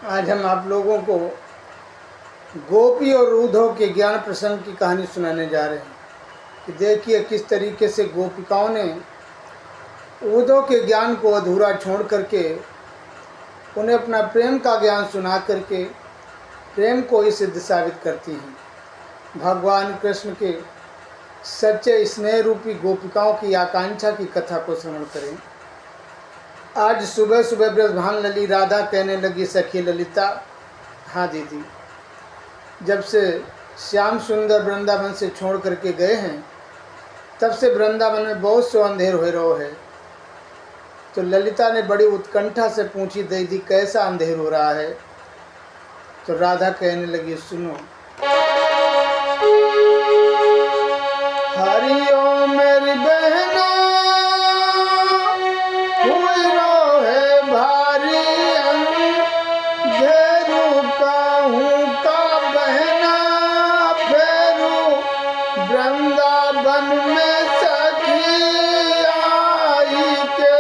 आज हम आप लोगों को गोपी और उद्धव के ज्ञान प्रसंग की कहानी सुनाने जा रहे हैं कि देखिए किस तरीके से गोपिकाओं ने उद्धव के ज्ञान को अधूरा छोड़ करके उन्हें अपना प्रेम का ज्ञान सुना करके प्रेम को ही सिद्ध साबित करती हैं। भगवान कृष्ण के सच्चे स्नेह रूपी गोपिकाओं की आकांक्षा की कथा को श्रवण करें। आज सुबह सुबह ब्रजभान लली राधा कहने लगी, सखी ललिता, हाँ दीदी, जब से श्याम सुंदर वृंदावन से छोड़ करके गए हैं तब से वृंदावन में बहुत सो अंधेर हो रहा है। तो ललिता ने बड़ी उत्कंठा से पूछी, दीदी कैसा अंधेर हो रहा है? तो राधा कहने लगी, सुनो। हरि ओम मेरी बहना, हुई रो है भारी अंधेरू कहूँ का बहना, फेरू वृंदावन में सखी आई के।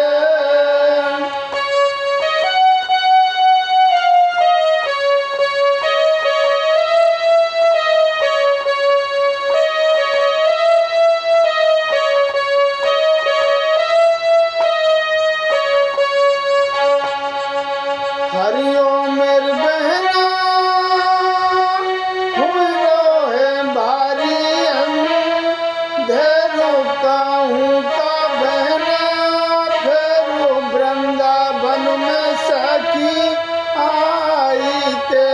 हरि ओम मेरी बहना, हुई रो है भारी अंधेरू कहूँ का बहना, फेरू वृंदावन में सखी आई के।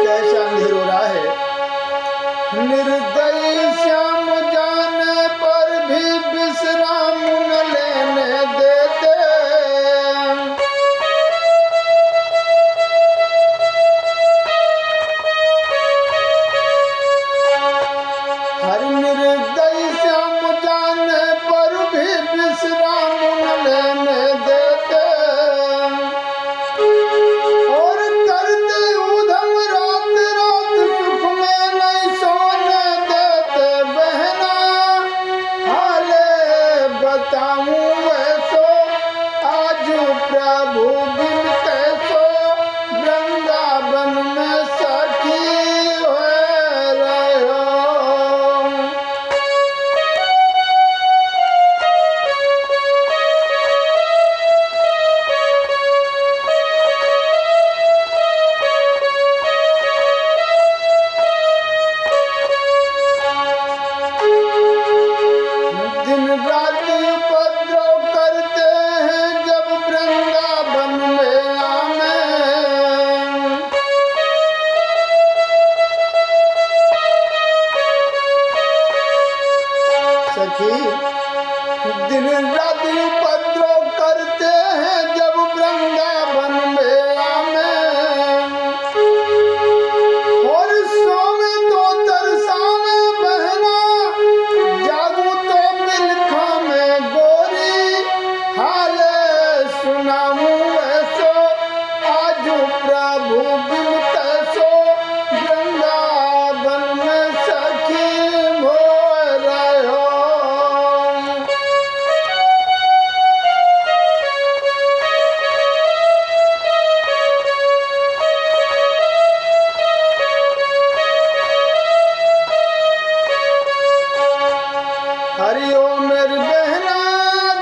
कैसा अंधेर हो रहा है? निर्दयी श्याम जाने पर भी विश्राम न लेने देते। हर निर्दयी श्याम जाने पर भी विश्राम न लेने देते। और करते उधम रात रात सुख में नहीं सोने देते बहना। हाले बताऊं वैसो आज प्रभु बिन कैसो, वृंदावन में सखी हो रहो। दिन रात उपद्रव करते हैं जब वृंदावन में आमे। सखी, दिन रात उपद्रव करते हैं जब वृंदावन में आमे। और सोवे तो तरसावे बहना, जागू तो बिलखा में गोरी। हाले सुनाऊं ऐसो आज प्रभु बिन कैसो, वृंदावन में सखी हो रहो। हरि ओम मेरी बहना,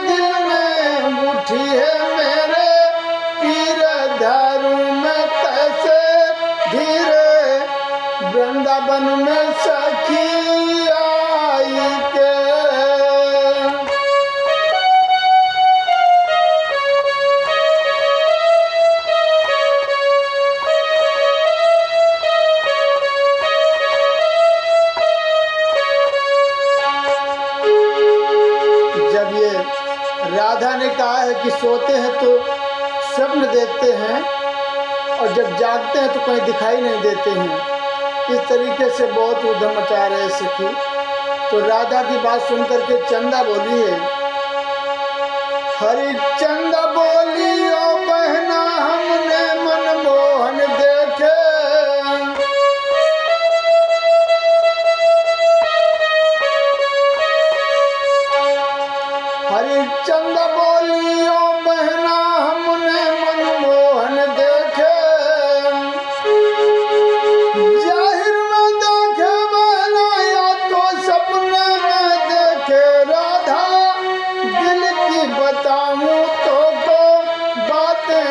दिल में उठी है मेरे पीर धारू में कैसे धीरे, वृंदावन में सखी आई के। जब ये राधा ने कहा है कि सोते हैं तो स्वप्न देखते हैं और जब जागते हैं तो कहीं दिखाई नहीं देते हैं, इस तरीके से बहुत उधम मचा रहे सखी। तो राधा की बात सुनकर के चंदा बोली है, हरिचंद बोलियो बहना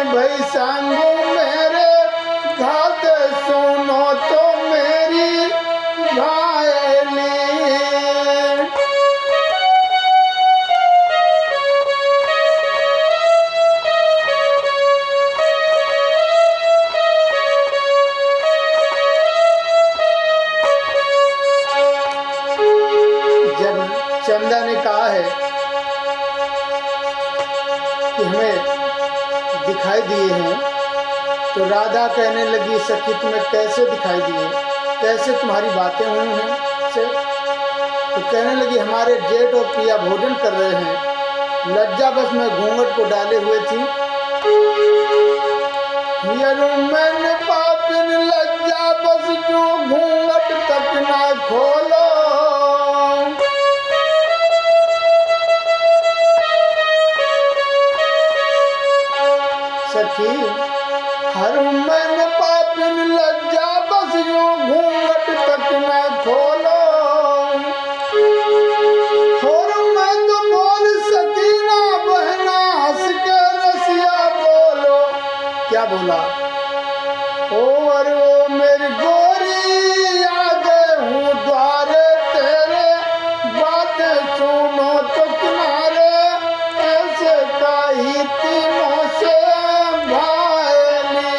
भाई सांगू मेरे घात सुनो तो मेरी भायली। जब चंदा ने कहा है कि हमें दिखाई दिए हैं, तो राधा कहने लगी सखी तुम्हें कैसे दिखाई दिए, कैसे तुम्हारी बातें हुई हैं से? तो कहने लगी हमारे जेठ और पिया भोजन कर रहे हैं, लज्जा बस मैं घूंघट को डाले हुए थी। मैंने पापिन लज्जा बस जो घूंघट तक ना खोलो। सखी हर मैंने पापिन लज्जा बस जो घूंघट तक ना खोलो। और मैं तो बोल सकी ना बहना हंस के रसिया बोलो। क्या बोला? ओ अरे ओ मेरी गोरी आ गए हूँ द्वारे तेरे, बातें सुनो तो किनारे, ऐसे काही तीनों से भायली।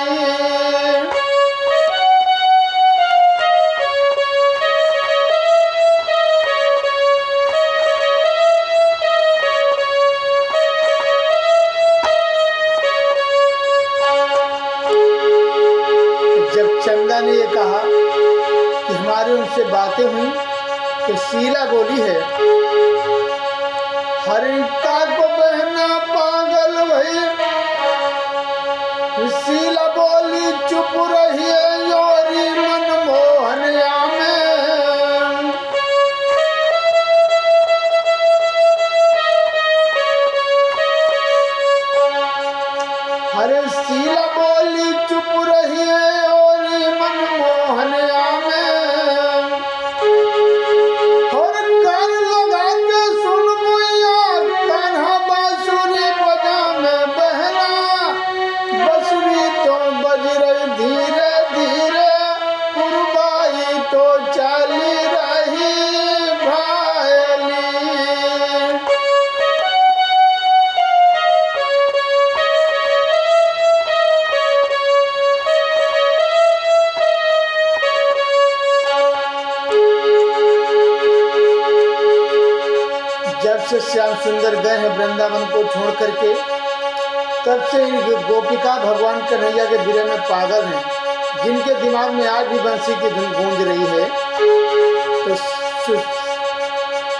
जब चंदा ने ये कहा कि हमारी उनसे बातें हुई, तो शीला बोली है हरिता को बहना पागल भई। शीला बोली चुप रहिए योरी मनमोहन में। हरे शीला बोली चुप रहिए योरी मनमोहन में। और कान लगा के सुन मुइया कान्हा बांसुरी बजा में बहना, बंसुरी तो बज रही धीरे धीरे, पुरबाई तो चली रही भायली। जब से श्याम सुंदर गए हैं वृंदावन को छोड़ करके, तब से गोपिका भगवान कन्हैया के विरह में पागल हैं, जिनके दिमाग में आज भी बंसी की धुन गूंज रही है।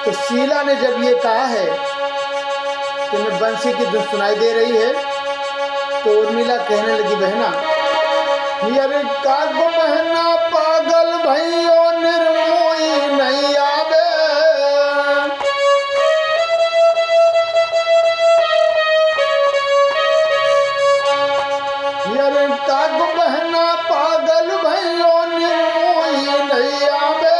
तो शीला ने जब ये कहा है कि मैं बंसी की धुन सुनाई दे रही है, तो उर्मिला कहने लगी बहना अरे कागो बहना पागल भइयो निर्मोही नहीं आवे। अरे कागो बहना पागल भइयो निर्मोही नहीं आवे।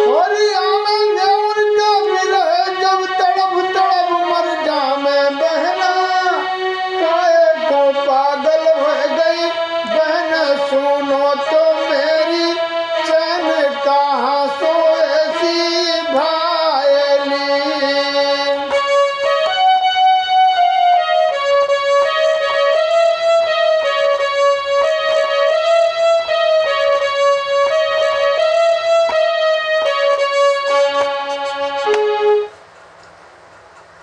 और आवेंगे उनका विरह जब तड़प तड़प मर जामे बहना, काहे को पागल हो गई बहन सुनो तो मेरी, चैन कहाँ सोएसी भायली।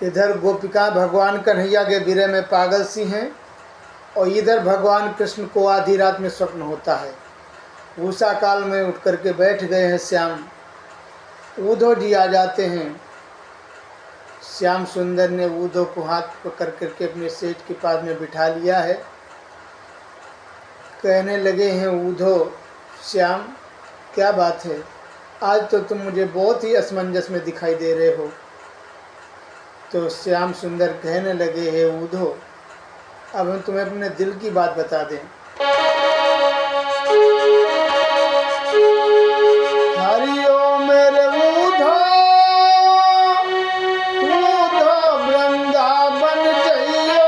इधर गोपिका भगवान कन्हैया के विरह में पागल सी हैं, और इधर भगवान कृष्ण को आधी रात में स्वप्न होता है। उषा काल में उठ करके बैठ गए हैं श्याम। उद्धव जी आ जाते हैं। श्याम सुंदर ने उद्धव को हाथ पकड़ करके अपने सेठ के पास में बिठा लिया है। कहने लगे हैं उद्धव श्याम क्या बात है, आज तो तुम मुझे बहुत ही असमंजस में दिखाई दे रहे हो। तो श्याम सुंदर कहने लगे हैं उद्धव अब हम तुम्हें अपने दिल की बात बता दें। हरिओ मेरे उद्धव उद्धव वृंदावन जइयो,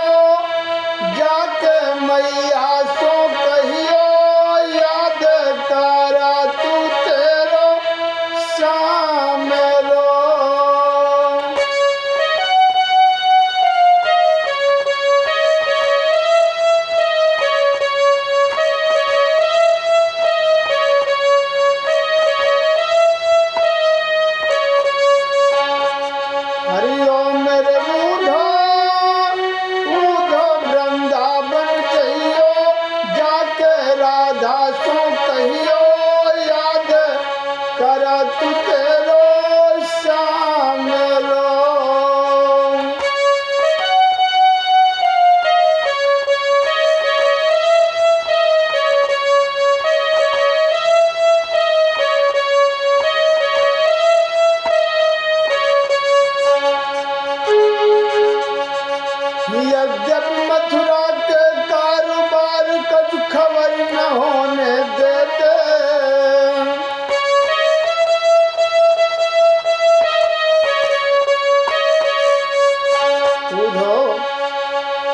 यद्यपि मथुरा के कारोबार कछ खबर न होने देते,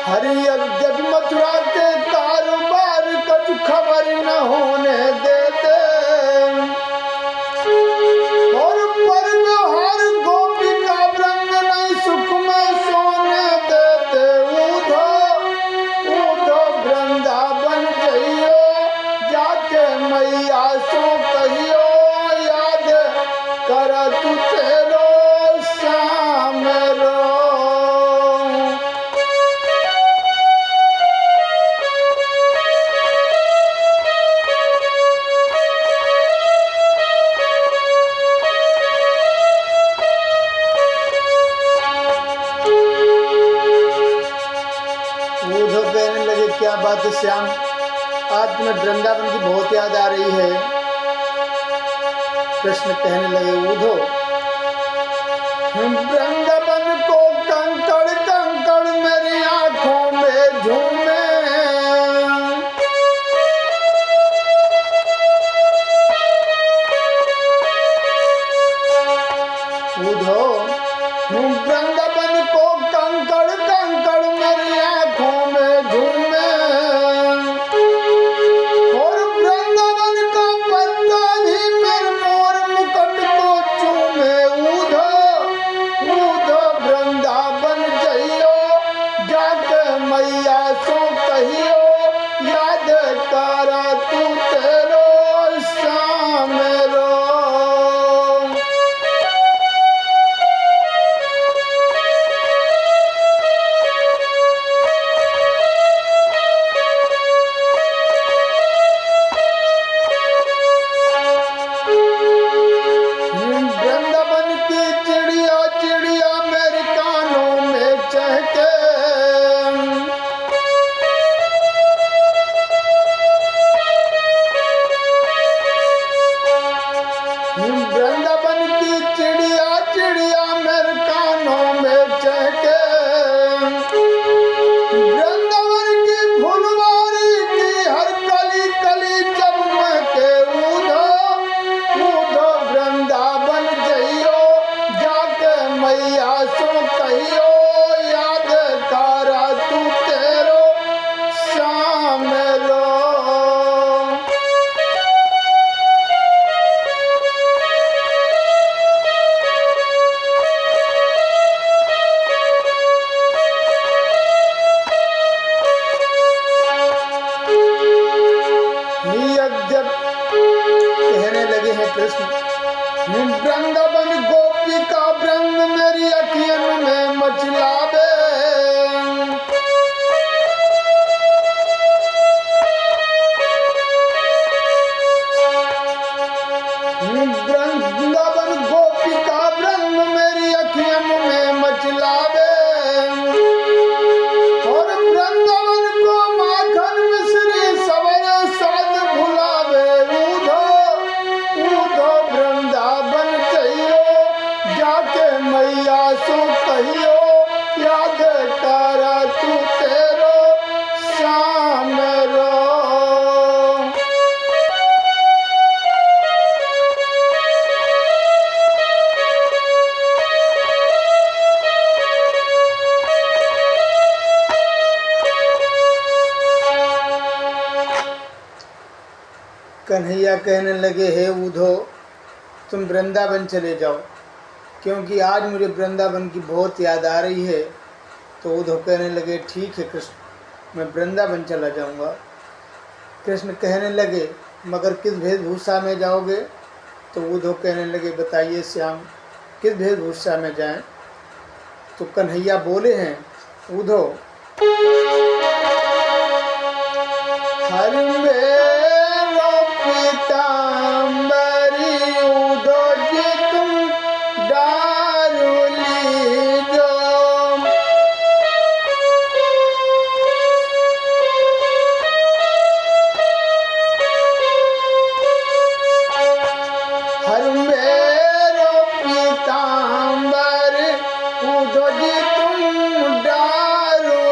हरि यद्यपि मथुरा के कारोबार कछ खबर न होने देते, और पर व्यवहार गोपी का वृंद नहीं सुख में सोने देते। ऊधो ऊधो वृंदावन जइयो, जाके मैया सो कहियो, याद कर तू तेरो श्याम रो। कहने लगे क्या बात है श्याम, आज तुम्हें वृंदावन की बहुत याद आ रही है। कृष्ण कहने लगे ऊधो वृंदावन को कंकड़ कंकड़ मेरी आंखों में झूमे, ऊधो वृंदावन को कंकड़ कंकड़ मेरी आंखों में झूमे, और वृंदावन का पत्ता भी मेरे मोर मुकुट को चूमे। ऊधो ऊधो वृंदावन जइयो, जाके मैया सो कहियो, याद करा तू तेरो श्याम रो। वृंदावन की चिड़िया चिड़िया मेरे कानों में चहके, वृंदावन की फुलवारी की हर कली कली जब महके। ऊधो ऊधो वृंदावन जइयो, जाके मैया सो कहियो, याद करा तू तेरो श्याम रो। कहने लगे हैं कृष्ण वृंदावन गोपी का वृंद मेरी अखियन में मचलावे, वृंदावन गोपी का वृंद मेरी अखियन में मचलावे, और वृंदावन को माखन मिश्री सवर स्वाद भुलावे। ऊधो ऊधो वृंदावन जइयो, जाके मैया सो कहियो, याद करा तू तेरो श्याम रो। कन्हैया कहने लगे हे ऊधो तुम वृंदावन चले जाओ, क्योंकि आज मुझे वृंदावन की बहुत याद आ रही है। तो ऊधो कहने लगे ठीक है कृष्ण, मैं वृंदावन चला जाऊंगा। कृष्ण कहने लगे मगर किस वेशभूषा में जाओगे? तो ऊधो कहने लगे बताइए श्याम, किस वेशभूषा में जाएं? तो कन्हैया बोले हैं ऊधो हरि मेरो पीताम्बरी, ऊधो जी तुम दारू लीजो, हरि मेरो पीताम्बरी, ऊधो जी तुम दारू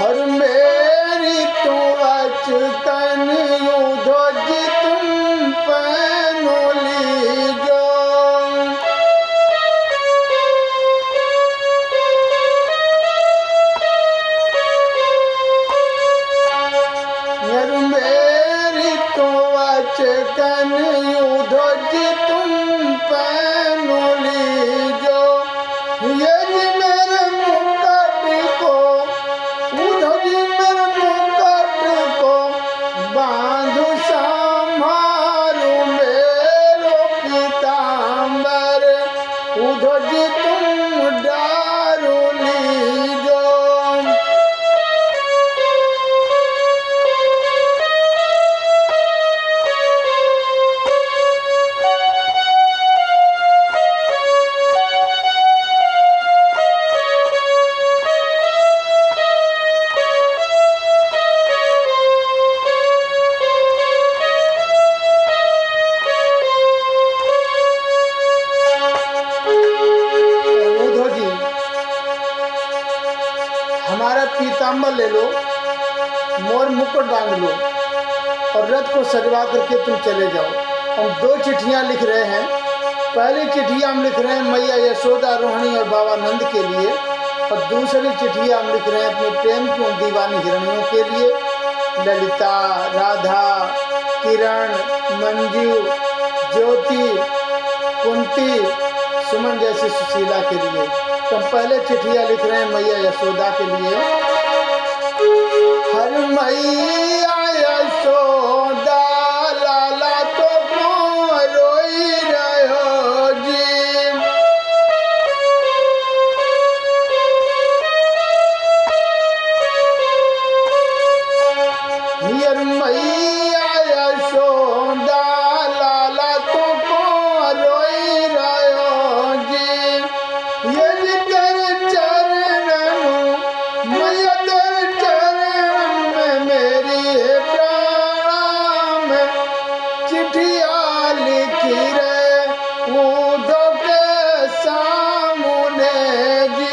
हर मेरी तो अचकन उधो जी तुम पैनो लीजो। हर मेरी तो अचकन उधो जी तुम पैनो लीजो। ये जी मेरे मुकुट को उधो जी मेरे मुकुट को बांधु संभारू मेरो पीताम्बर उधो जी तुम डारू लीजो। उधो जी हमारा पीताम्बर ले लो, मोर मुकुट बांध लो और रथ को सजवा करके तुम चले जाओ। हम 2 चिट्ठियां लिख रहे हैं। पहली चिट्ठी हम लिख रहे हैं मैया यशोदा, रोहिणी और बाबा नंद के लिए, और दूसरी चिट्ठी हम लिख रहे हैं अपने प्रेम की उन दीवानी हिरणियों के लिए, ललिता, राधा, किरण, मंजू, ज्योति, कुंती, सुमन जैसी सुशीला के लिए। तो हम पहले चिट्ठियां लिख रहे हैं मैया यशोदा के लिए। हर मैया यशोदा लाला तो क्यों रोई रहो जी। हर मैया यशोदा लाला तो क्यों रोई रहो जी। ये जी तेरे चरणों मैया तेरे चरण में मेरी है प्राण में चिट्ठियां लिखी रे उधो के सामने जी।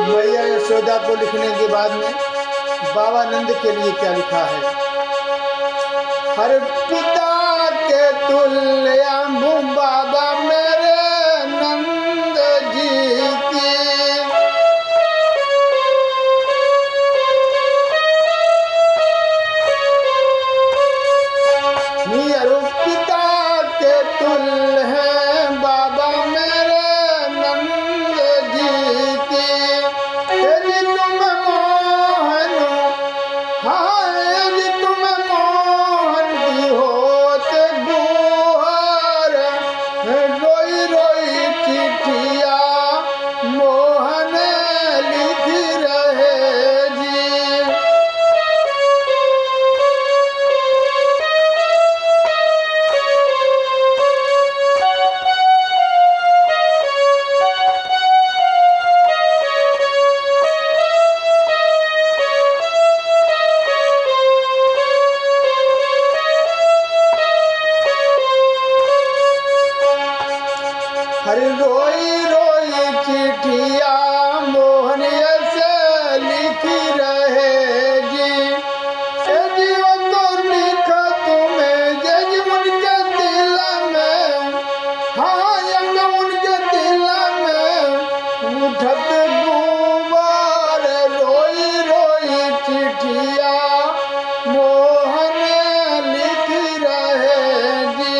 मैया यशोदा को लिखने के बाद में बाबा नंद के लिए क्या लिखा है। हर पिता के तुल्य अम्बु बाबा मेरे नंद जी की। हर पिता के तुल्य हैं बाबा मेरे नंद जी की। यदि तुम मोहन हाँ यदि तुम मोहन की होत गुहार रोई रोई चिट्ठिया मोहन लिख रहे जी। हरि रोई रोई चिट्ठिया मोहन ऐसे लिख रहे जी। ए जीव तो लिख तुम्हें जज उनके दिल में हाँ यंग उनके दिल में उठत गुबार रोई रोई चिट्ठिया मोहन लिख रहे जी।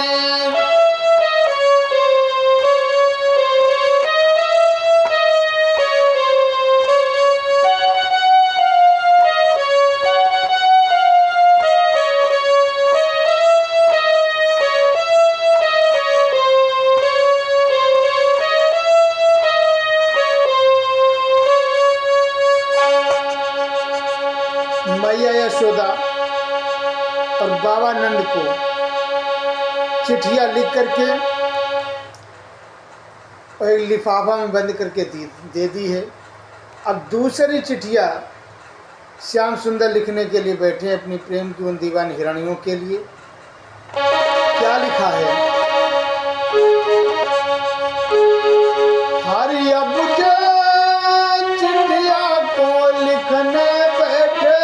मैया यशोदा और बाबा नंद को चिट्ठियाँ लिख करके और एक लिफाफा में बंद करके दे दी है। अब दूसरी चिट्ठियाँ श्याम सुंदर लिखने के लिए बैठे अपनी प्रेम की उन दीवानी हिरणियों के लिए। क्या लिखा है? हरि अब जो चिट्ठिया को लिखने बैठे,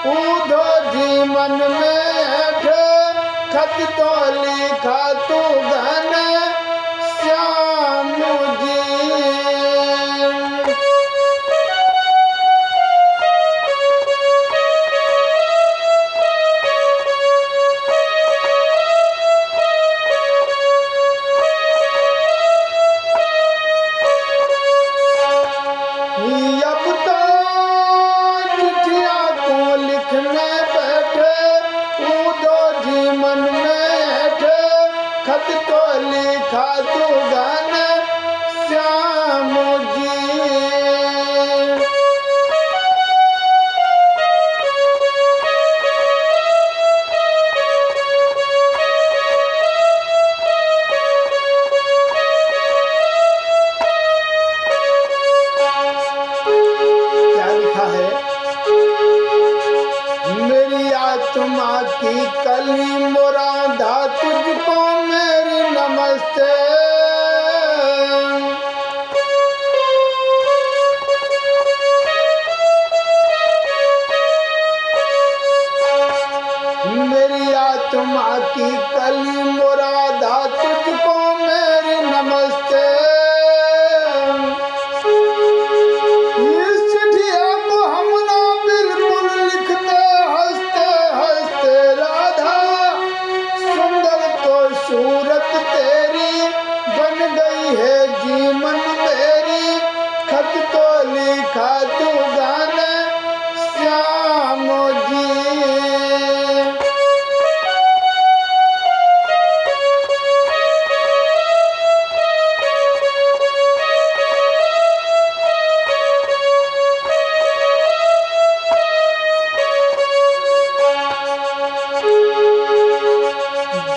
ऊधो जी मन में ऐठे, खत तो लिखा तू घने श्याम जी। खत तो लिखा तू गाने श्याम जी। क्या लिखा है? मेरी आत्मा की कली मुरादा तुझको मेरी नमस्ते। मेरी आत्मा की कली मुरादा तुझको मेरी नमस्ते। इस चिट्ठिया को हम ना बिल्कुल लिखते हंसते हंसते राधा, सुंदर तो सूरत तेरी बन गई है जीवन मेरी, खत तो लिखा तू गाने श्याम जी।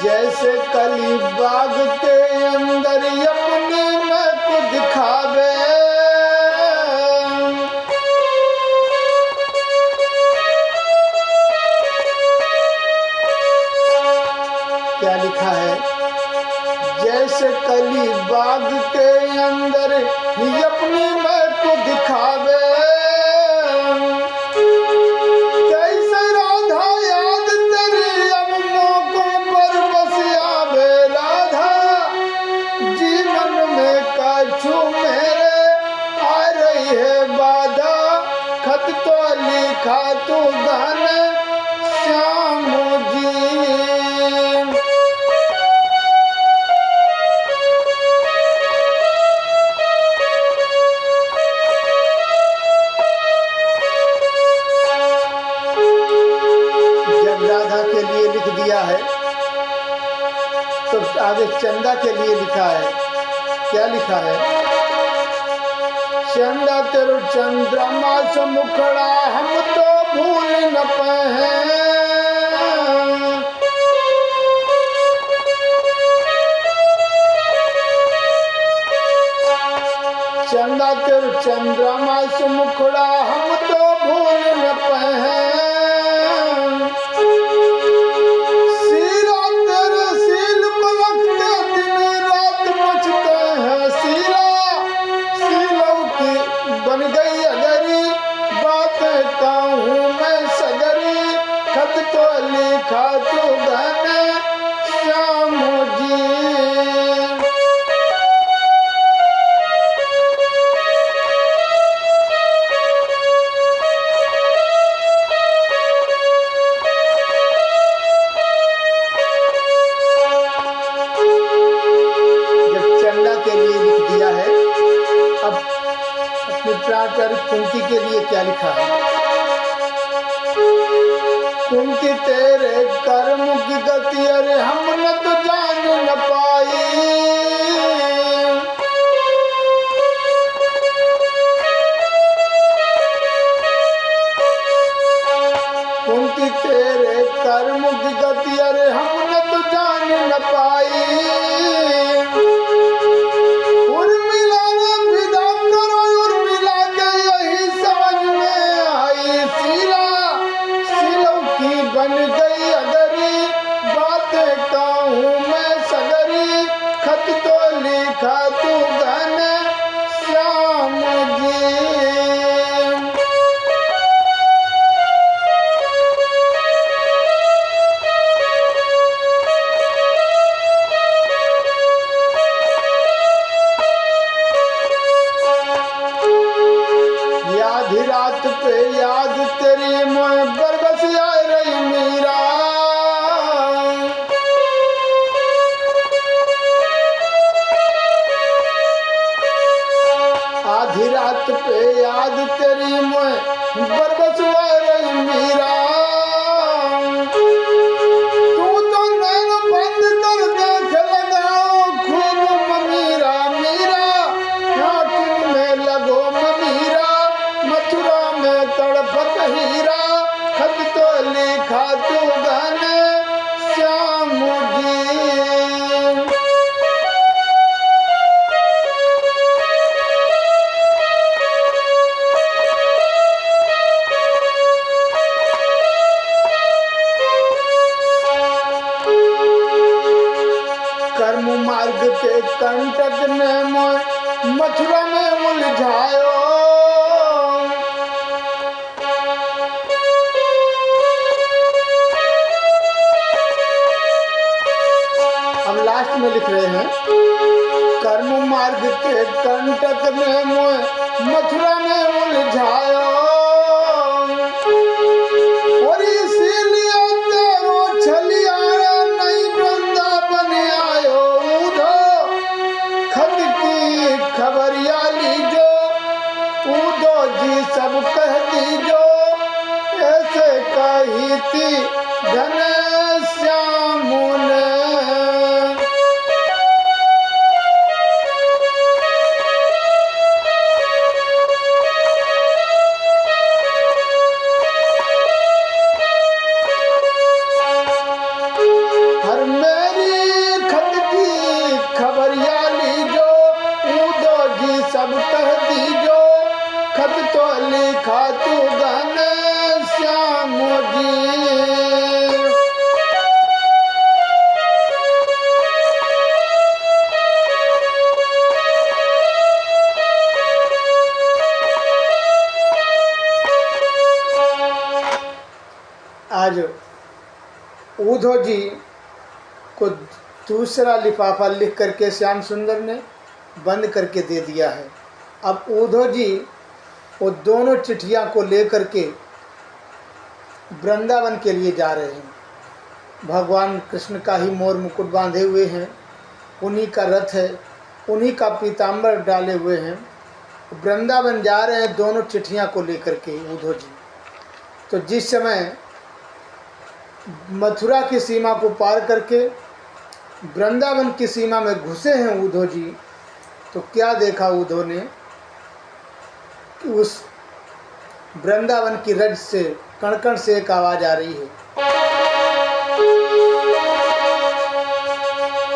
जैसे कली बाग के अंदर अपनी मैं को दिखावे, क्या लिखा है? जैसे कली बाग के अंदर अपनी मैं को दिखावे, कैसे राधा याद तेरी अब मौकों पर बस आवे राधा, जीवन में काछू मेरे आ रही है बाधा, खत तो लिखा तू गाने श्याम जी। राधा के लिए लिख दिया है तो आगे चंदा के लिए लिखा है। क्या लिखा है? चंदा तेरो चंद्रमा से मुखड़ा हम तो भूल न पाए, चंदा तेरो चंद्रमा से मुखड़ा हम तो भूल न पाए, बन गई अगरी बात कहूँ मैं सगरी, खत तो लिखा तू गाने श्याम जी। जब चंदा के लिए लिख दिया है, अब प्राचार्य कुंती के लिए क्या लिखा है? कुंती तेरे कर्म की गति अरे हम न तो जान न पाई, कुंती तेरे कर्म की गति अरे हम न तो जान न पाई, आई। उर्मिला ने विदा करो, उर्मिला के यही समझ में आई। शीला शीलों की बन गई अगरी, बातें कहूँ मैं सगरी। खत तो लिखा तू घन श्याम जी। आधी रात पे याद तेरी मोह बरबस आ रही मीरा। आधी रात पे याद तेरी मोह बरबस आ रही मीरा। तू तो नैन बंद कर देख लगाओ खूब ममीरा। मीरा आँख में लगो ममीरा, मथुरा में तड़पत हीरा। खत तो लिखा तू घन श्याम जी। कर्म मार्ग के कंटक ने मोह मथुरा में उलझायो। अब लास्ट में लिख रहे हैं, कर्म मार्ग के कंटक ने मोह मथुरा में उलझायो। और इसीलिए तेरो छलिया नहीं वृंदावन आयो। उधो खत की खबरिया लीजो, उधो जी सब कह दीजो। ऐसे कही थी घनश्याम ने। हर मेरी खत की खबरिया लीजो, उदो जी सब कह दीजो। खत तो लिखा तू घनश्याम जी। आज उधो जी को दूसरा लिफाफा लिख करके श्याम सुंदर ने बंद करके दे दिया है। अब उधो जी वो दोनों चिट्ठियां को लेकर के वृंदावन के लिए जा रहे हैं। भगवान कृष्ण का ही मोर मुकुट बांधे हुए हैं, उन्हीं का रथ है, उन्हीं का पीताम्बर डाले हुए हैं। वृंदावन जा रहे हैं दोनों चिट्ठियां को लेकर के उधो जी। तो जिस समय मथुरा की सीमा को पार करके वृंदावन की सीमा में घुसे हैं उधो जी, तो क्या देखा उधो ने कि उस वृंदावन की रज से कण-कण से एक आवाज आ रही है,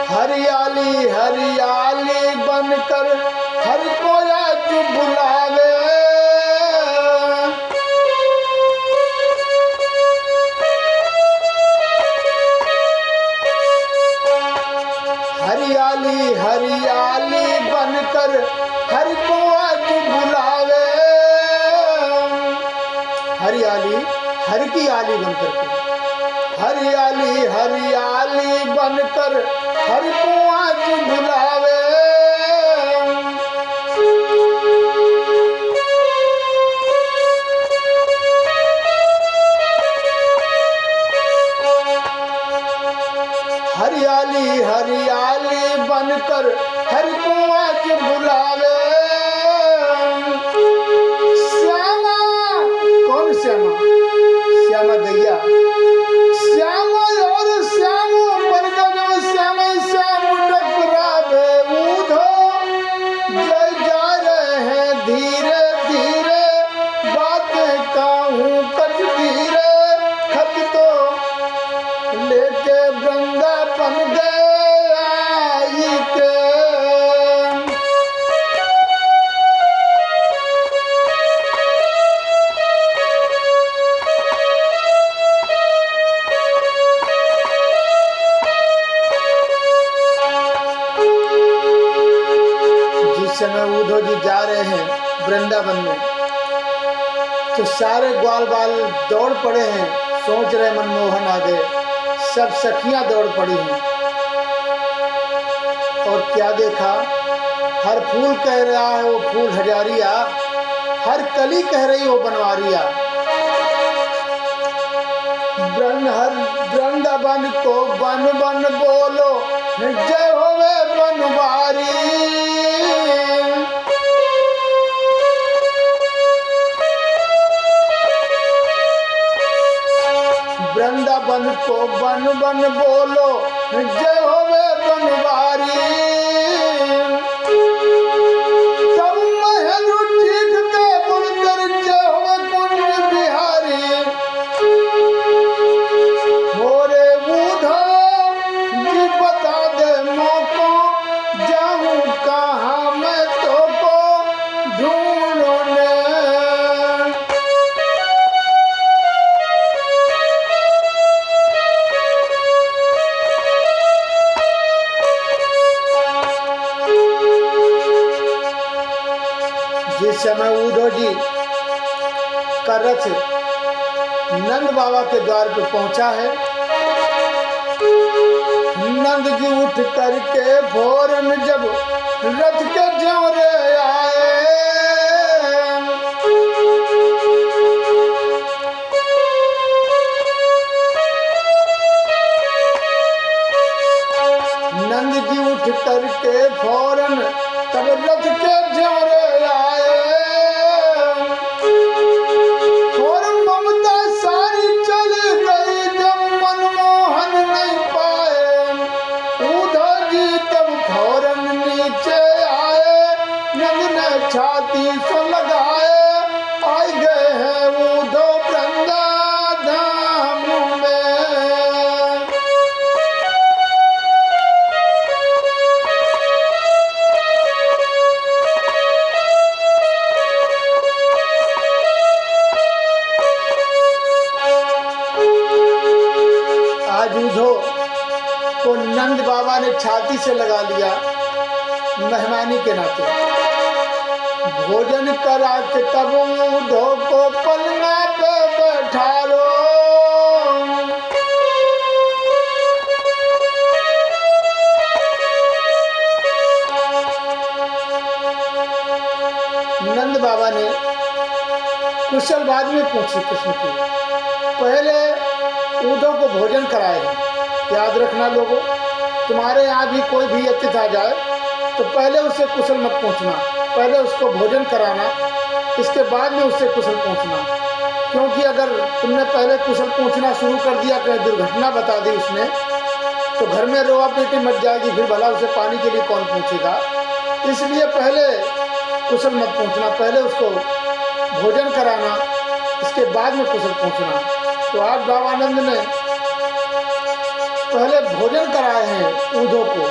हरियाली हरियाली बनकर हर कोया जो बुलावे। हरियाली हरियाली बनकर हर कोया जो बुलावे। हरियाली हर की आली बनकर के, हरियाली हरियाली बनकर हर को आज बुलावे। हरियाली हरियाली बनकर हर को आज बुलावे। श्यामा, कौन श्यामा? श्यामा गैया, श्यामा और श्याम बनकर श्याम श्याम टकरावे। उधो जय जा रहे हैं धीरे धीरे, बातें कहूँ कट धीरे। खत तो लेके वृंदावन गए समय उद्धव जी जा रहे हैं वृंदावन में, तो सारे ग्वाल बाल दौड़ पड़े हैं, सोच रहे मनमोहन आ गए, सब सखियां दौड़ पड़ी हैं। और क्या देखा, हर फूल कह रहा है वो फूल हजारिया, हर कली कह रही वो बनवारिया। हर वृंदावन को बन बन बोलो, जय होवे बनवारी। वृंदावन को बन बन बोलो, जय होवे बनवारी। सब महल चीख के बोलकर जय होवे कुंज बिहारी। होरे उद्धव जी बता दे मोको, जाऊं कहाँ मैं तो को ढूंढने। जिस समय उद्धव जी का रथ नंद बाबा के द्वार पे पहुंचा है, नंद जी उठ करके फौरन जब रथ के ज्योरे आए। नंद जी उठ करके फौरन तब रथ के ज्योरे आए। फौरन ममता सारी चल गई जब मनमोहन नहीं पाए। उद्धव जी तब फौरन नीचे आए, नंद ने छाती से लगाए। आई गए हैं उद्धव वृंदा धाम में। आज उद्धव को नंद बाबा ने छाती से लगा लिया मेहमानी के नाते। भोजन करा के तब उद्धव को पलंगा पे बैठा लो। नंद बाबा ने कुशल बाद में पूछी कृष्ण की, पहले उद्धव को भोजन कराए। याद रखना लोगों, तुम्हारे यहाँ भी कोई भी अतिथि आ जाए तो पहले उससे कुशल मत पूछना, पहले उसको भोजन कराना, इसके बाद में उससे कुशल पूछना। क्योंकि अगर तुमने पहले कुशल पूछना शुरू कर दिया, कहीं दुर्घटना बता दी उसने, तो घर में रोआ पीटी मच जाएगी, फिर भला उसे पानी के लिए कौन पूछेगा। इसलिए पहले कुशल मत पूछना, पहले उसको भोजन कराना, इसके बाद में कुशल पूछना। तो आज बाबानंद ने पहले भोजन कराए हैं उद्धव को।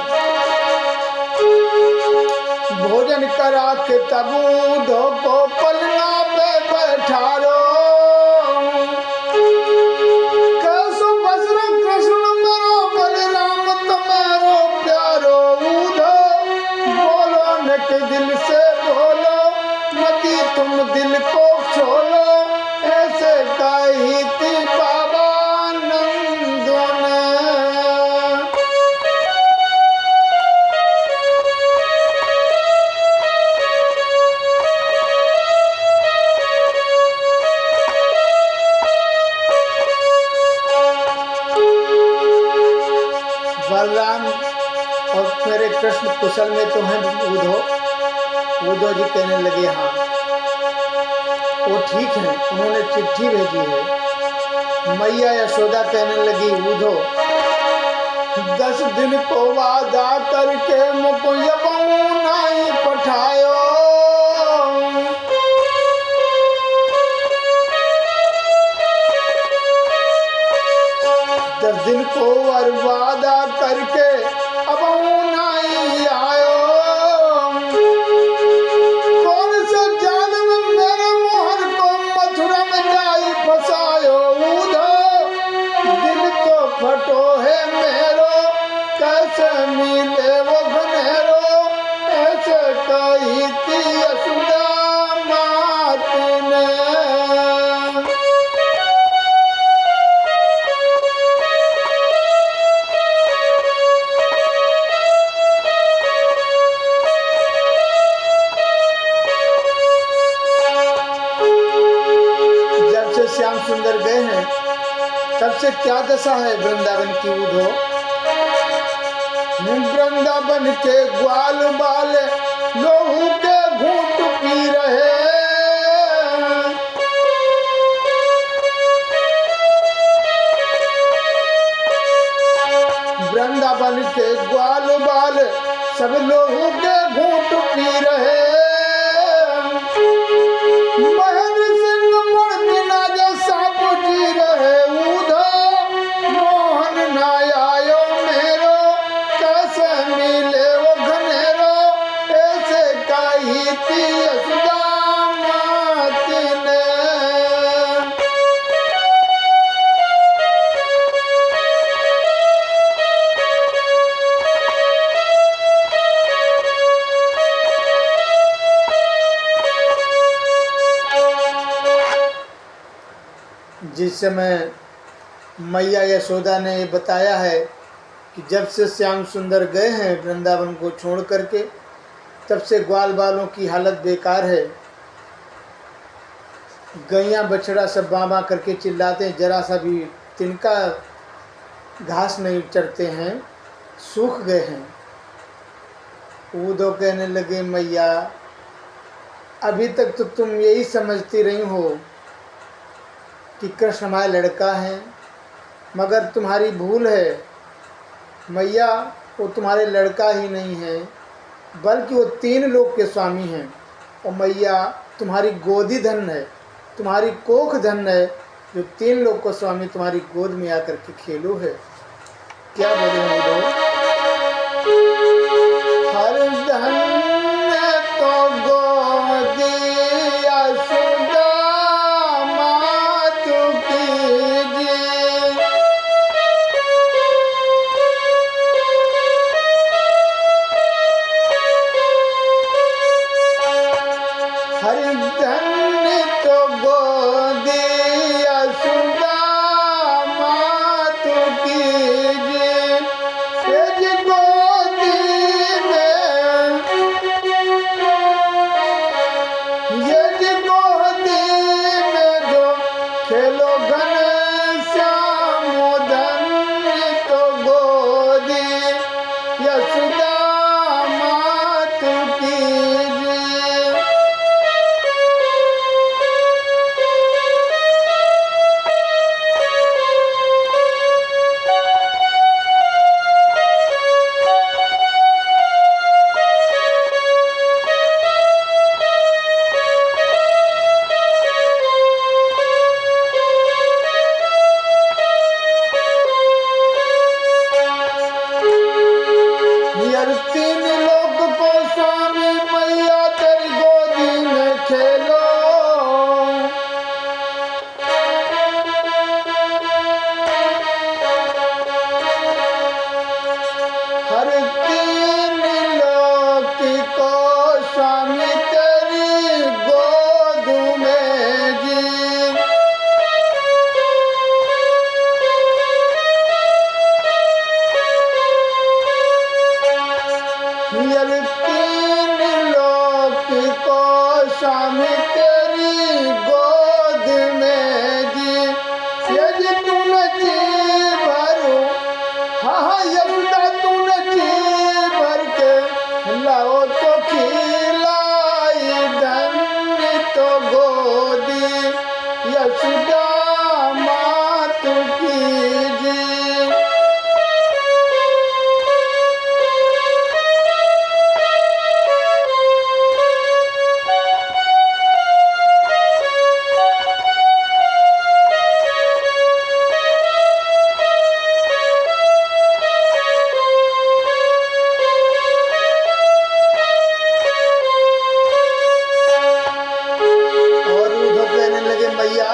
भोजन करा के तब उद्धव को पलंगा पे बैठा लो। कैसो बसरो कृष्ण मेरो बलराम तुम्हारो प्यारो। उद्धव बोलो न के दिल से बोलो, मती तुम दिल को छोलो। ऐसे कही थी बाबा नंद ने। बलराम और मेरे कृष्ण कुशल में तो हैं उद्धव जी कहने लगे हाँ वो ठीक है, उन्होंने चिट्ठी भेजी है। मैया यशोदा कहने लगी उद्धव 10 दिन को वादा करके मुझको नहीं पठायो। 10 दिन को वादा करके अब नहीं आयो। कौन सा जाल में मेरे मोहन को मथुरा में जाई फसायो। उद्धव दिल तो फटो है मेरो, कैसे मिल थी यशोदा मात ने। जब से श्याम सुंदर गए हैं तब से क्या दशा है वृंदावन की उधो। वृंदावन के ग्वाल बाल लोहू के घूंट पी रहे। वृंदावन के ग्वाल बाल सब लोहू के घूंट पी रहे। महेंद्र सिंह मूर्ति ना जैसा जी रहे उधो। मोहन ना आयो मेरो कैसे मिले वो घनेरो। ऐसे कही थी यशोदा मात ने। जिस समय मैया यशोदा ने ये बताया है कि जब से श्याम सुंदर गए हैं वृंदावन को छोड़ करके तब से ग्वाल बालों की हालत बेकार है। गैया बछड़ा सब बाबा करके चिल्लाते हैं, जरा सा भी तिनका घास नहीं चरते हैं, सूख गए हैं। उधो कहने लगे मैया अभी तक तो तुम यही समझती रही हो कि कृष्ण हमारा लड़का है, मगर तुम्हारी भूल है मैया, वो तुम्हारे लड़का ही नहीं है बल्कि वो 3 लोक के स्वामी हैं। और मैया तुम्हारी गोदी धन है, तुम्हारी कोख धन है, जो 3 लोक का स्वामी तुम्हारी गोद में आकर के खेलो है। क्या बोले हम लोग। हर धन तो गोदी यशोदा मात कीजिए। हर धन तो गोदी यशोदा मात कीजिए। तेज गोदी में यज गोदी में जो खेलो घन श्याम धन्य तो गोदी यशोदा मात कीजिए। यार 3 लोक को स्वामी मैया तेरी गोदी में खेलो। हर 3 लोक को स्वामी तेरी गोद में जी। यार 3 लोक को स्वामी तेरी गोद में जी। यज तुम जी भरो हाँ यशोदा तुम जी भर के लाओ तो खिलाई धन्य तो गोदी यशोदा मात कीजिए। और उधर कहने लगे मैया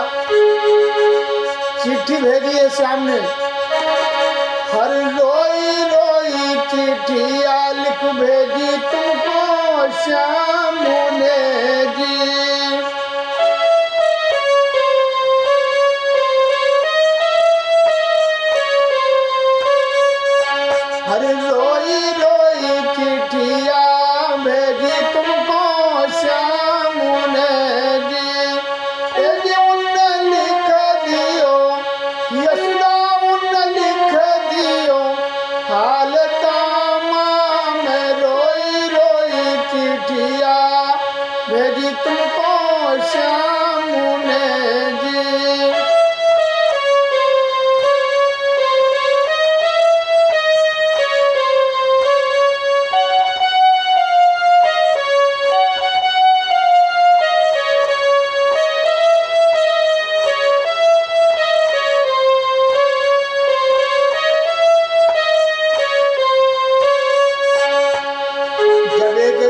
चिट्ठी भेजी है सामने। हर रोई रोई चिट्ठिया लिख भेजी तुमको श्याम मुने जी। हरि रोई रोई चिट्ठिया भेजी तुमको श्याम मुने जी। उनने लिख दियो यशोदा, उनने लिख दियो हाल तामाम, रोई रोई चिट्ठिया भेजी तुमको श्याम मुने जी।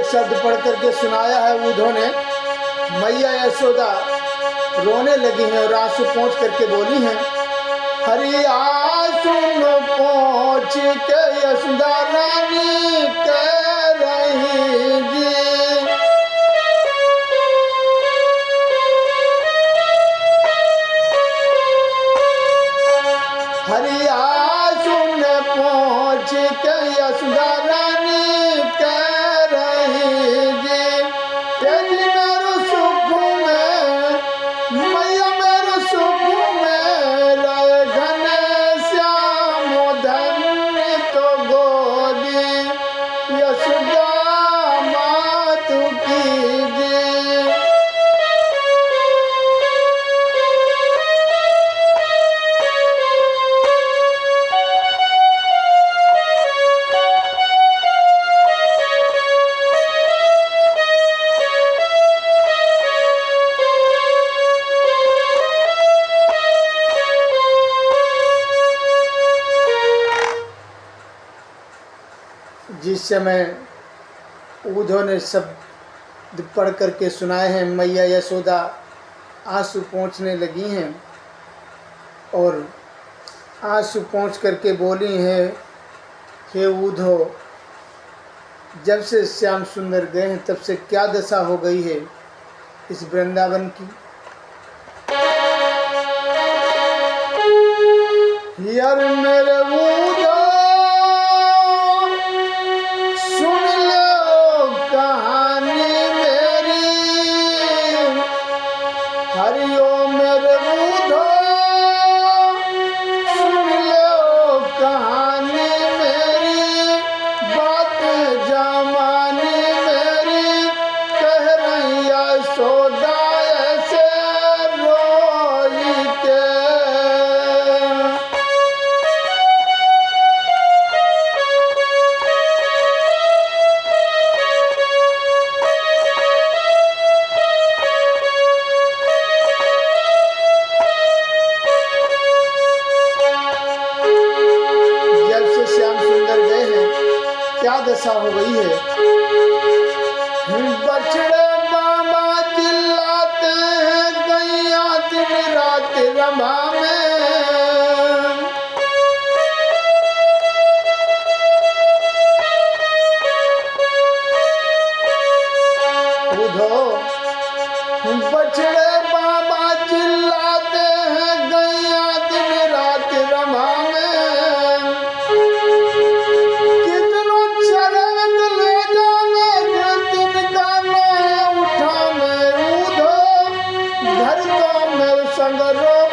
शब्द पढ़ करके सुनाया है उद्धव ने, मैया यशोदा रोने लगी हैं और आंसू पहुँच करके बोली हैं, हरि आंसू पहुँच के यशोदा रानी कह रही जी। हरि आंसू पहुँच के यशोदा रानी जिस समय उद्धव ने शब्द पढ़ करके सुनाए हैं, मैया यशोदा आंसू पहुँचने लगी हैं और आंसू पहुँच करके बोली हैं, हे उद्धव, जब से श्याम सुंदर गए हैं तब से क्या दशा हो गई है इस वृंदावन की। यार मेरे उद्धव क्या दशा हो गई है। बछड़े मामा चिल्लाते हैं, गैया दिन रात रमा में। उद्धव, बछड़े मामा चिल्लाते हैं, गैया दिन रात रमा में। संग रोक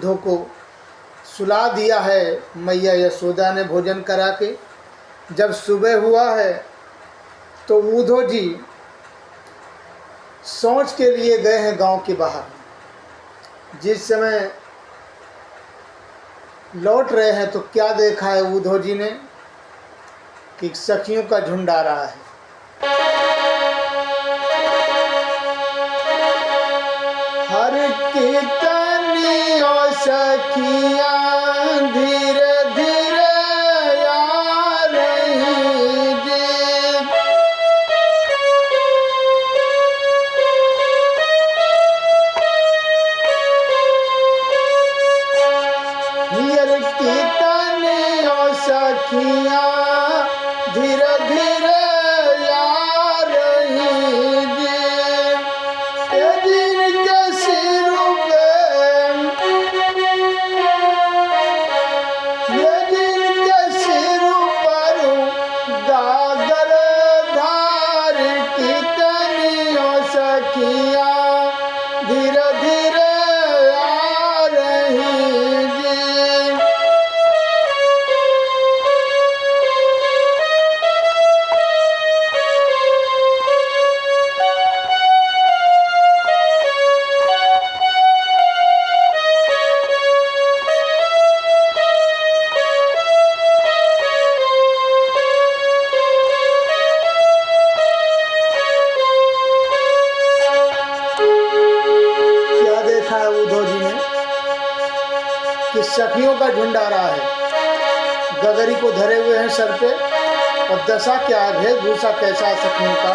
उद्धव को सुला दिया है मैया यशोदा ने भोजन करा के। जब सुबह हुआ है तो उद्धव जी शौच के लिए गए हैं गांव के बाहर। जिस समय लौट रहे हैं तो क्या देखा है उद्धव जी ने कि सखियों का झुंड आ रहा है। हर कीर्तनी और सखियां धीरे धीरे आ रही जी। हर कीर्तनी और सखियां धीरे धीरे आ रही जी। धीरे धीरे आ रही जी। क्या देखा है उद्धव जी ने कि सखियों का झुंड आ रहा है, गगरी को धरे हुए हैं सर पे, और दशा क्या है, वेशभूषा कैसा है सखियों का।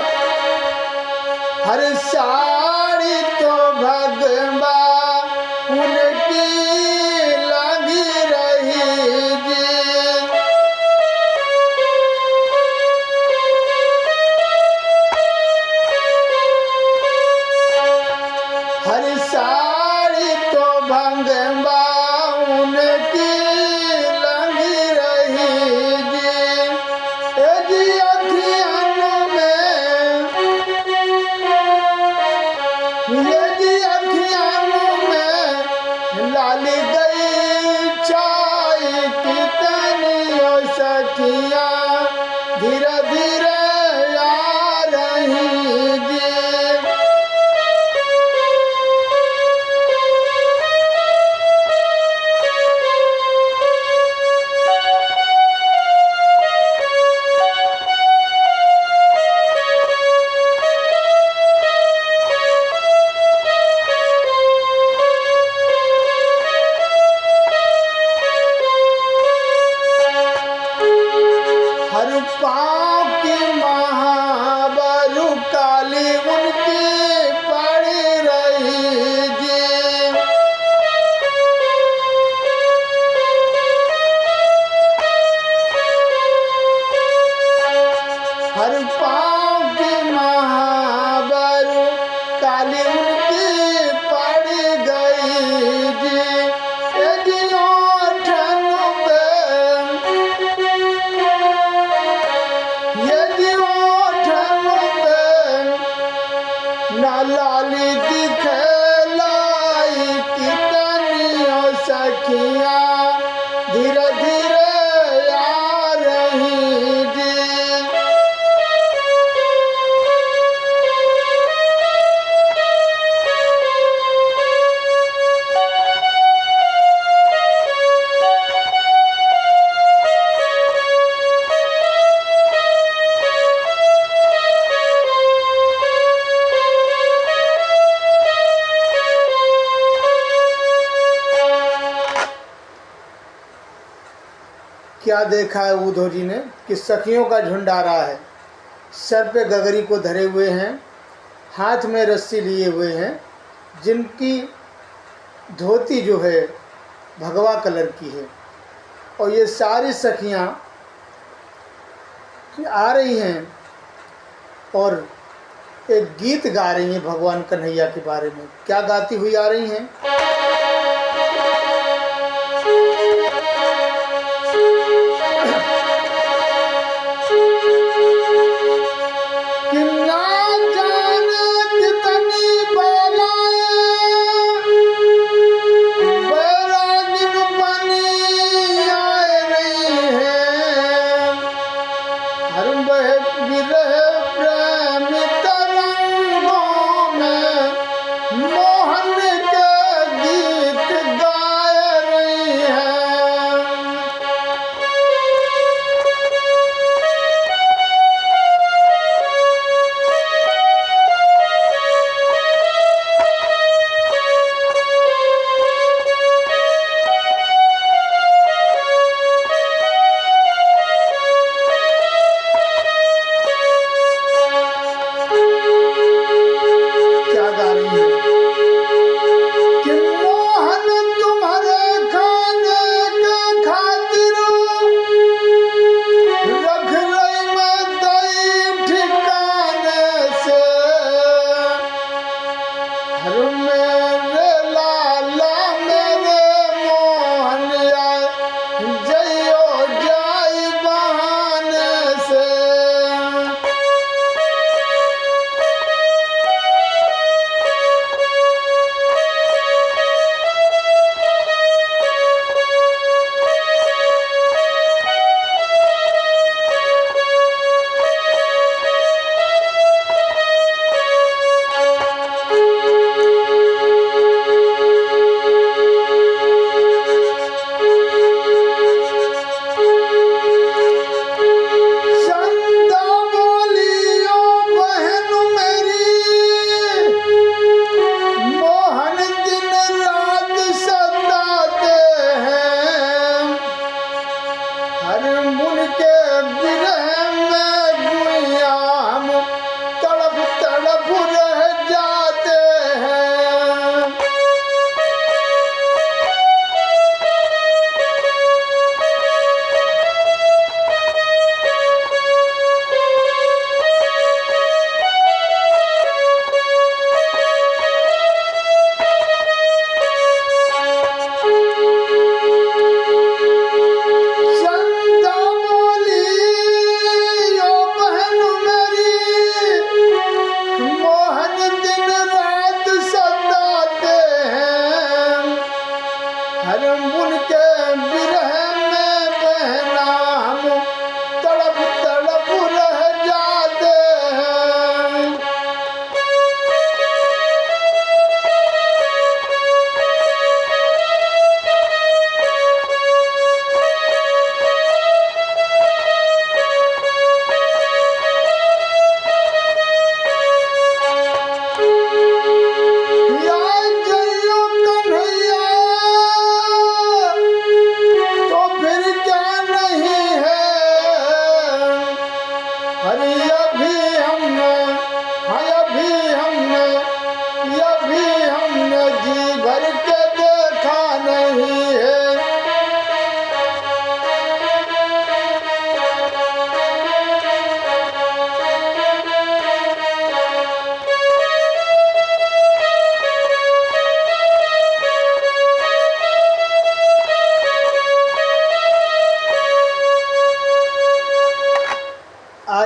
हर साड़ी तो भगवा उनकी लगी रही जी। हर साड़ी तो भगवा उनकी लगी रही जी। जी अखियाँ में, जी अखियाँ में लाली गई चाय कितनी और सखियाँ धीरे धीरे आ रही जी। हर पाँव की महाबरू काली उनकी पड़ी रही जी। हर पाँव की महाबरू काली उनकी पड़ी गई जी। लाली दिखलाई कितनी और सखियाँ धीरे धीरे आ रही जी। क्या देखा है उद्धव जी ने कि सखियों का झुंड आ रहा है, सर पे गगरी को धरे हुए हैं, हाथ में रस्सी लिए हुए हैं, जिनकी धोती जो है भगवा कलर की है, और ये सारी सखियां आ रही हैं और एक गीत गा रही हैं भगवान कन्हैया के बारे में। क्या गाती हुई आ रही हैं?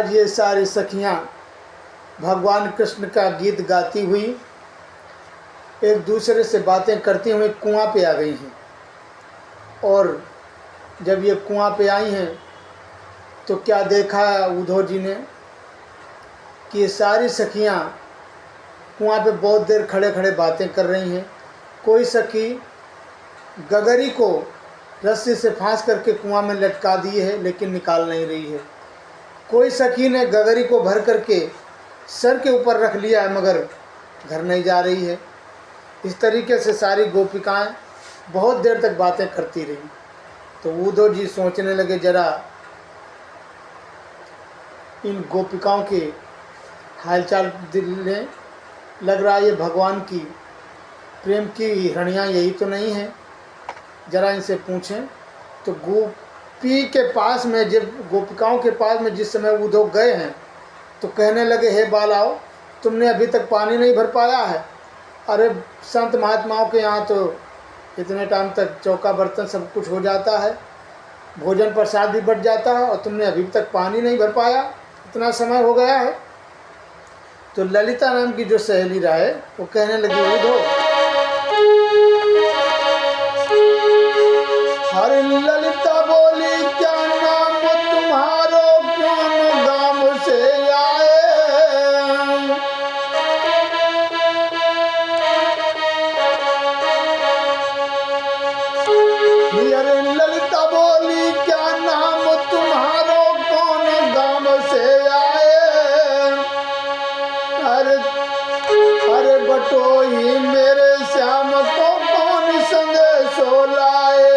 आज ये सारी सखियां भगवान कृष्ण का गीत गाती हुई एक दूसरे से बातें करती हुई कुआं पे आ गई हैं। और जब ये कुआं पे आई हैं तो क्या देखा उद्धव जी ने कि ये सारी सखियां कुआं पे बहुत देर खड़े खड़े बातें कर रही हैं। कोई सखी गगरी को रस्सी से फांस करके कुआं में लटका दी है लेकिन निकाल नहीं रही है। कोई सखी ने गगरी को भर करके सर के ऊपर रख लिया है मगर घर नहीं जा रही है। इस तरीके से सारी गोपिकाएं बहुत देर तक बातें करती रही। तो उद्धव जी सोचने लगे जरा इन गोपिकाओं के हालचाल दिल में लग रहा है ये भगवान की प्रेम की हिरणियाँ यही तो नहीं है, जरा इनसे पूछें। तो गोपी के पास में जब गोपिकाओं के पास में जिस समय उद्धव गए हैं तो कहने लगे हे बालाओ तुमने अभी तक पानी नहीं भर पाया है। अरे संत महात्माओं के यहाँ तो इतने टाइम तक चौका बर्तन सब कुछ हो जाता है, भोजन प्रसाद भी बढ़ जाता है और तुमने अभी तक पानी नहीं भर पाया, इतना समय हो गया है। तो ललिता नाम की जो सहेली रहे वो कहने लगी उद्धव हरे ललिता बोली क्या नाम तुम्हारो कौन गांव से आए। अरे ललिता बोली क्या नाम तुम्हारो कौन गांव से आए। अरे बटोही मेरे श्याम को कौन संदेशो लाए।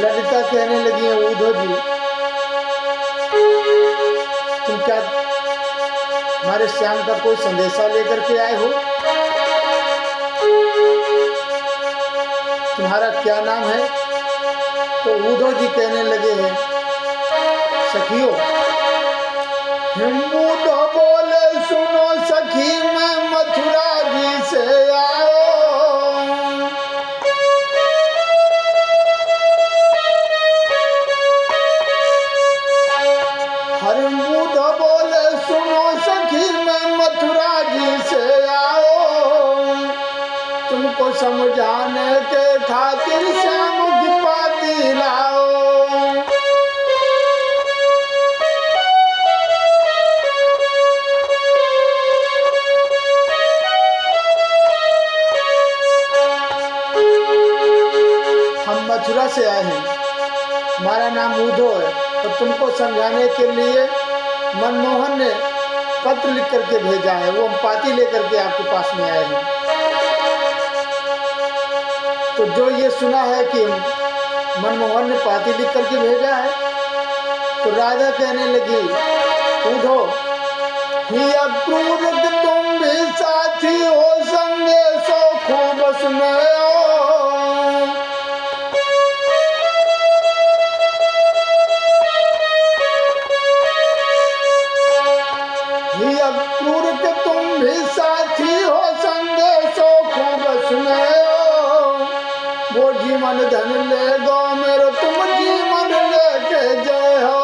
ललिता कहने लगी है उद्धव जी तुम क्या हमारे श्याम का कोई संदेशा लेकर के आए हो, तुम्हारा क्या नाम है। तो उद्धव जी कहने लगे हैं सखियों हिम्बू तो बोले सुनो सखी मैं मथुरा जी से आयो। हिम्बू तो बोले सुनो सखी मैं मथुरा जी से आओ। तुमको समझाने के खातिर श्याम की पाती लाओ। हम मथुरा से आए हैं, हमारा नाम उद्धव है और तुमको समझाने के लिए मनमोहन ने पत्र लिख करके भेजा है, वो हम पाती लेकर के आपके पास में आए हैं। तो जो ये सुना है कि मनमोहन ने पाती लिख करके भेजा है तो राधा कहने लगी उद्धव ही अक्रूर तुम भी साथी हो संदेशो खूब सुनाओ। अक्रूर के तुम भी साथी हो संदेशो खूब सुनाओ। वो जीवन धन ले गो मेरो तुम जीवन लेके जय हो।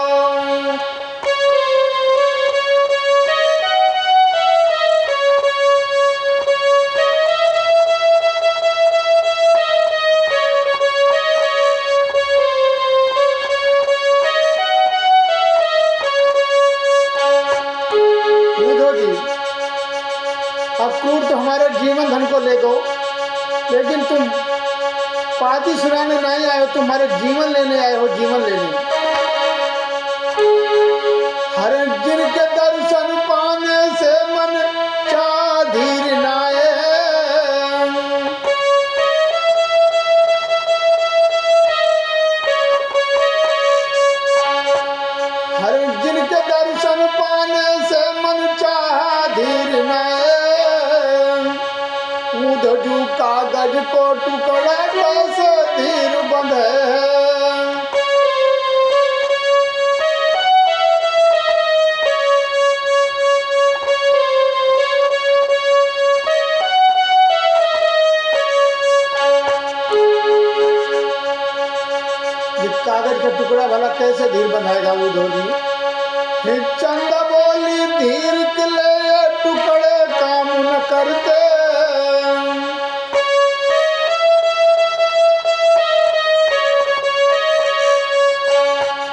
अक्रूर तो हमारे जीवन धन को ले गो लेकिन तुम पाती सुनाने नहीं आए हो, तुम्हारे जीवन लेने आए हो, जीवन लेने। हर जिन के दर्शन पाने से मन चाह धीर नाए। हर जिन के दर्शन पाने से मन चाह धीर नाए। उद्धव कागज को टुकड़ा कैसे धीर बंधे। ये कागज का टुकड़ा भला कैसे धीर बनाएगा उद्धव जी? फिर चंदा बोली धीर के ले टुकड़े काम न करते।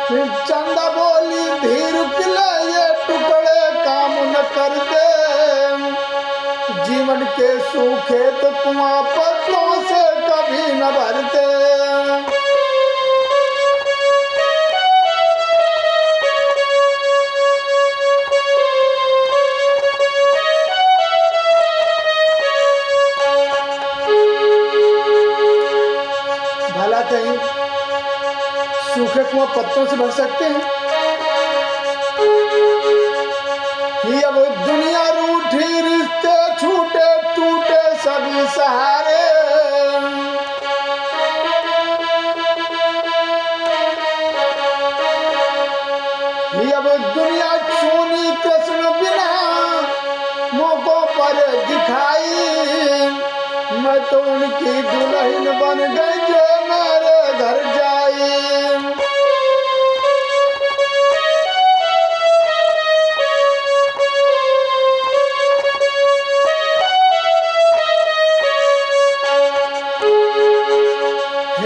फिर चंदा बोली धीर के ले टुकड़े काम न करते। जीवन के सूखे तो कुआं पत्तों से कभी न भरते। भला कहीं सूखे कुआं पत्तों से भर सकते हैं? ये अब दुनिया रूठी, रिश्ते छूटे टूटे सभी सहारे। ये अब दुनिया सोनी कृष्ण बिना मौकों पर दिखाई। मैं तो उनकी दुल्हन बन गई जो मेरे घर जाई।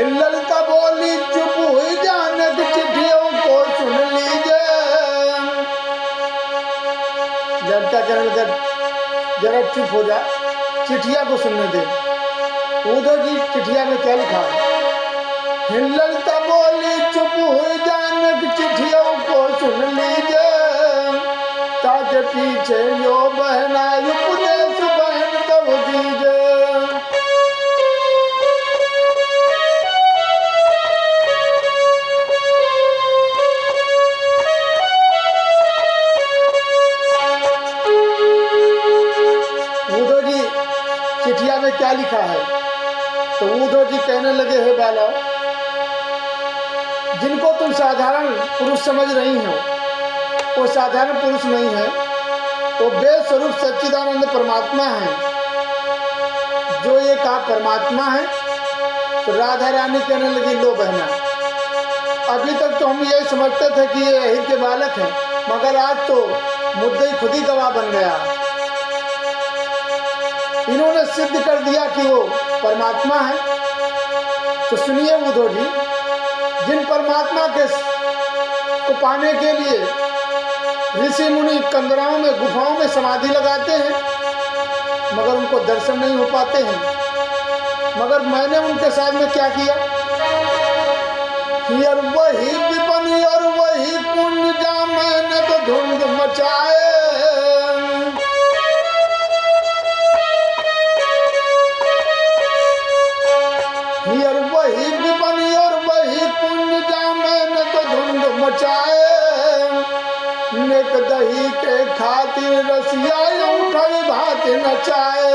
ललिता बोली चुप हुई जाने की चिट्ठियों को सुन लीजिए। ललिता कहने जरा चुप हो जा, चिट्ठिया को सुनने दे। उद्धव जी चिट्ठिया में क्या लिखा है? ललिता बोली चुप हुई जाने की चिट्ठियों को सुन लीजिए। ताकि पीछे यो बहना उपदेश बहन तब दीजिए। चिट्ठिया में क्या लिखा है? तो उद्धव जी कहने लगे, हे बाला, जिनको तुम साधारण पुरुष समझ रही हो वो साधारण पुरुष नहीं है, वो बेस्वरूप सच्चिदानंद परमात्मा है। जो ये कहा परमात्मा है। तो राधा रानी कहने लगी, लो बहना, अभी तक तो हम यही समझते थे कि ये अहिर के बालक हैं, मगर आज तो मुद्दई खुद ही गवाह बन गया। इन्होंने सिद्ध कर दिया कि वो परमात्मा है। तो सुनिए उद्धव जी, जिन परमात्मा के को पाने के लिए ऋषि मुनि कंदराओं में गुफाओं में समाधि लगाते हैं, मगर उनको दर्शन नहीं हो पाते हैं। मगर मैंने उनके साथ में क्या किया? और वही विपन और वही पुण्य जा मैंने तो धुंध मचाए। और वही विपन और वही पुण्य जा मैंने तो धुंध मचाए। नेक दही के खातिर रसिया उठल भात नचाए।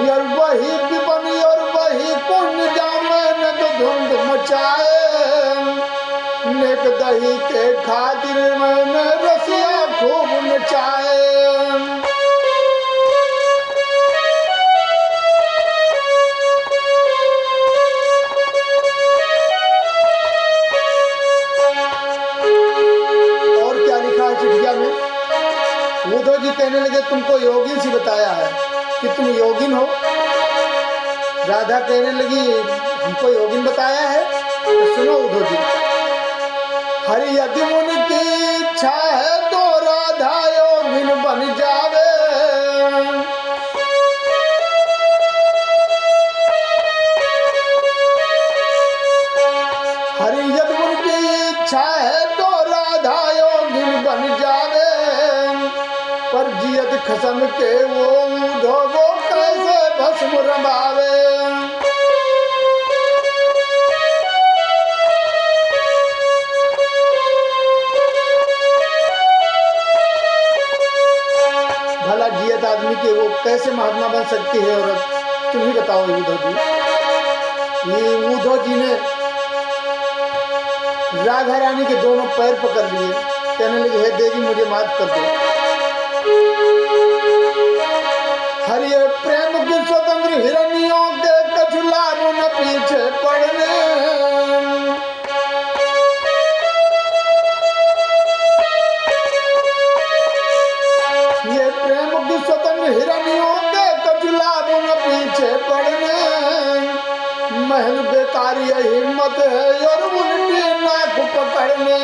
और वही विपन और वही पुण्य जा मैंने तो धुंध मचाए। नेक दही के खातिर मैंने रसिया खूब नचाए। और क्या लिखा है चिट्ठिया में? उद्धव जी कहने लगे, तुमको योगिन सी बताया है कि तुम योगिन हो। राधा कहने लगी, हमको योगिन बताया है? तो सुनो उद्धव जी, हरि यदि मुनि की इच्छा है तो राधा योगिन बन जावे। हरि यदि मुनि की इच्छा है तो राधा योगिन बन जावे। पर जियत खसम के वो उद्धव कैसे भस्म रमावे। भला जियत आदमी के वो कैसे महात्मा बन सकती है औरत? तुम ही बताओ उद्धव जी। ये उद्धव जी ने राधा रानी के दोनों पैर पकड़ लिए कहने लगी हे देवी मुझे माफ कर दो। हरि प्रेम की स्वतंत्र हिरनियों के कछु लाभ न पीछे पड़ने। ये प्रेम की स्वतंत्र हिरनियों के कछु लाभ न पीछे पड़ने। महल बेकारी हिम्मत है और उल्टी नाक पकड़ने।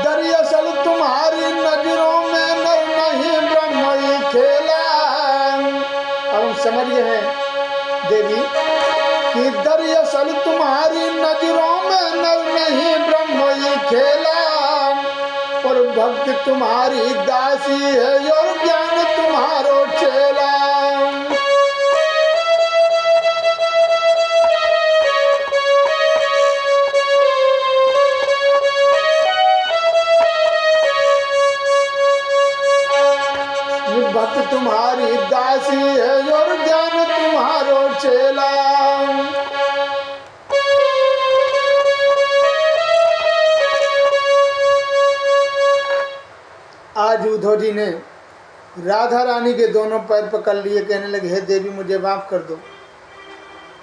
दरअसल तुम्हारी नजरों में नर नहीं ब्रह्म ही खेला। अब हम समझ गए हैं देवी कि दरअसल तुम्हारी नजरों में नर नहीं ब्रह्म ही खेला। और भक्ति तुम्हारी दासी है और ज्ञान तुम्हारो चेला। भक्ति तुम्हारी दासी है और ज्ञान तुम्हारो चेला। आज उद्धव जी ने राधा रानी के दोनों पैर पकड़ लिए, कहने लगे हे देवी मुझे माफ कर दो।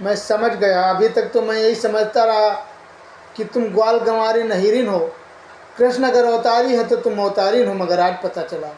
मैं समझ गया, अभी तक तो मैं यही समझता रहा कि तुम ग्वाल गंवारी नहीरिन हो, कृष्ण अगर अवतारी है तो तुम अवतारीन हो, मगर आज पता चला